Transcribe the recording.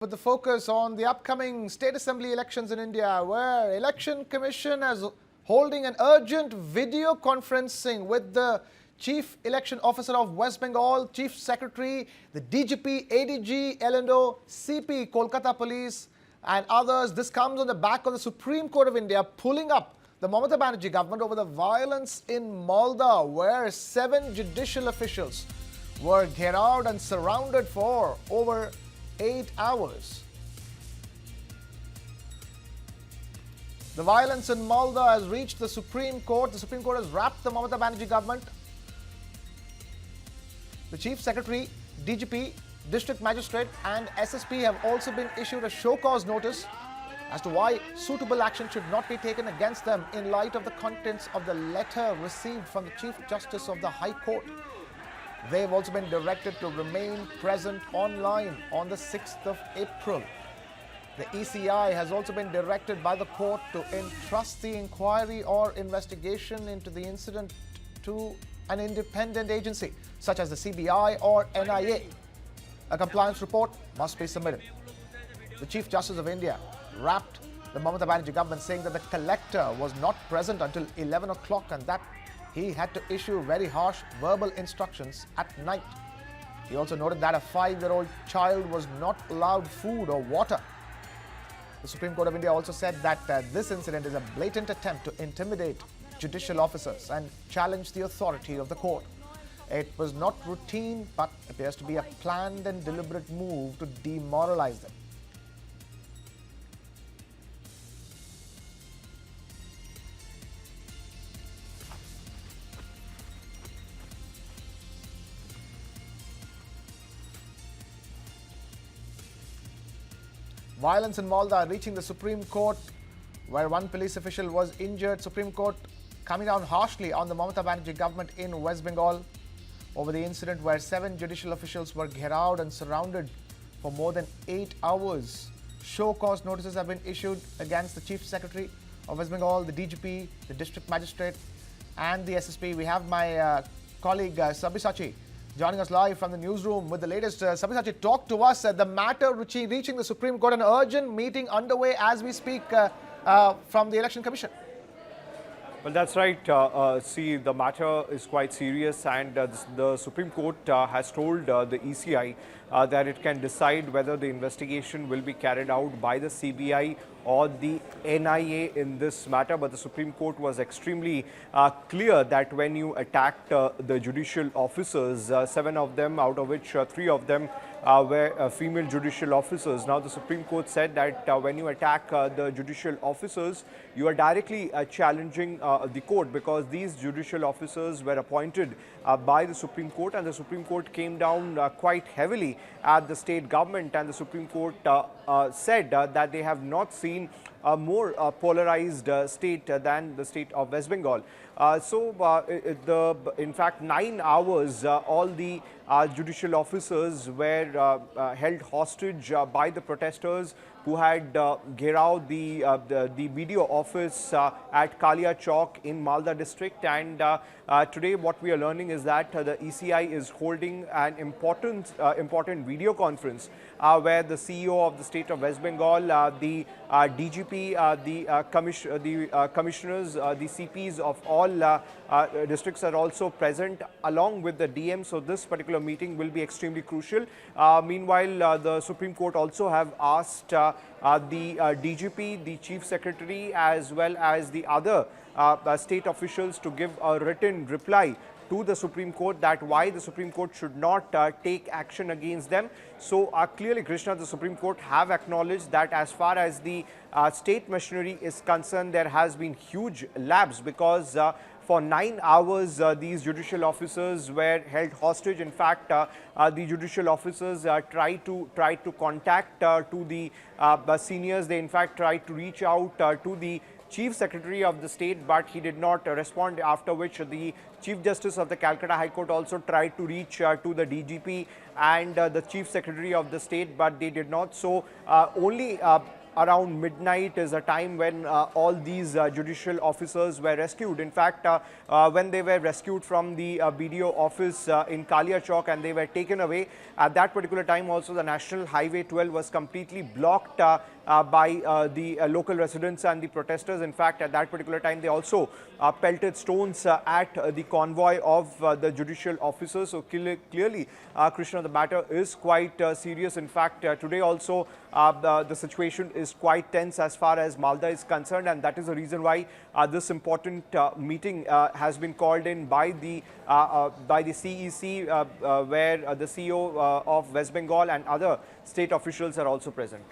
With the focus on the upcoming state assembly elections in India, where Election Commission is holding an urgent video conferencing with the Chief Election Officer of West Bengal, Chief Secretary, the DGP, ADG, LNO, CP, Kolkata Police and others. This comes on the back of the Supreme Court of India pulling up the Mamata Govt government over the violence in Malda, where 7 judicial officials were gheraoed and surrounded for over 8 hours. The violence in Malda has reached the Supreme Court. The Supreme Court has wrapped the Mamata Govt government. The Chief Secretary, DGP, District Magistrate and SSP have also been issued a show cause notice as to why suitable action should not be taken against them in light of the contents of the letter received from the Chief Justice of the High Court. They have also been directed to remain present online on the 6th of April. The ECI has also been directed by the court to entrust the inquiry or investigation into the incident to an independent agency, such as the CBI or NIA. A compliance report must be submitted. The Chief Justice of India wrapped the Mamata Govt government, saying that the collector was not present until 11 o'clock and that he had to issue very harsh verbal instructions at night. He also noted that a 5-year-old child was not allowed food or water. The Supreme Court of India also said that this incident is a blatant attempt to intimidate judicial officers and challenge the authority of the court. It was not routine, but appears to be a planned and deliberate move to demoralize them. Violence in Malda reaching the Supreme Court, where one police official was injured. Supreme Court coming down harshly on the Mamata Govt government in West Bengal over the incident where 7 judicial officials were gheraoed and surrounded for more than 8 hours. Show cause notices have been issued against the Chief Secretary of West Bengal, the DGP, the District Magistrate and the SSP. We have my colleague Sabyasachi joining us live from the newsroom with the latest. Sabyasachi, talk to us. The matter reaching the Supreme Court, an urgent meeting underway as we speak from the Election Commission. Well, that's right. See, the matter is quite serious, and the Supreme Court has told the ECI that it can decide whether the investigation will be carried out by the CBI or the NIA in this matter. But the Supreme Court was extremely clear that when you attacked the judicial officers, 7 of them, out of which 3 of them were female judicial officers. Now, the Supreme Court said that when you attack the judicial officers, you are directly challenging the court, because these judicial officers were appointed by the Supreme Court, and the Supreme Court came down quite heavily at the state government, and the Supreme Court said that they have not seen a more polarized state than the state of West Bengal. In fact, 9 hours, all the judicial officers were held hostage by the protesters who had gheraoed the BDO office at Kalia Chowk in Malda district. And today what we are learning is that the ECI is holding an important video conference where the CEO of the state of West Bengal, the DGP, the commissioners, the CPs of all districts are also present, along with the DM. So this particular meeting will be extremely crucial. Meanwhile, the Supreme Court also have asked the DGP, the Chief Secretary, as well as the other state officials to give a written reply to the Supreme Court that why the Supreme Court should not take action against them. So clearly, Krishna, the Supreme Court have acknowledged that as far as the state machinery is concerned, there has been huge lapse, because for 9 hours, these judicial officers were held hostage. In fact, the judicial officers tried to contact to the seniors. They in fact tried to reach out to the Chief Secretary of the state, but he did not respond, after which the Chief Justice of the Calcutta High Court also tried to reach to the DGP and the Chief Secretary of the state, but they did not. So only around midnight is a time when all these judicial officers were rescued. In fact, when they were rescued from the BDO office in Kalia Chowk and they were taken away, at that particular time also the National Highway 12 was completely blocked by the local residents and the protesters. In fact, at that particular time, they also pelted stones at the convoy of the judicial officers. So clearly, Krishna, the matter is quite serious. In fact, today also the situation is quite tense as far as Malda is concerned, and that is the reason why this important meeting has been called in by the CEC, where the CEO of West Bengal and other state officials are also present.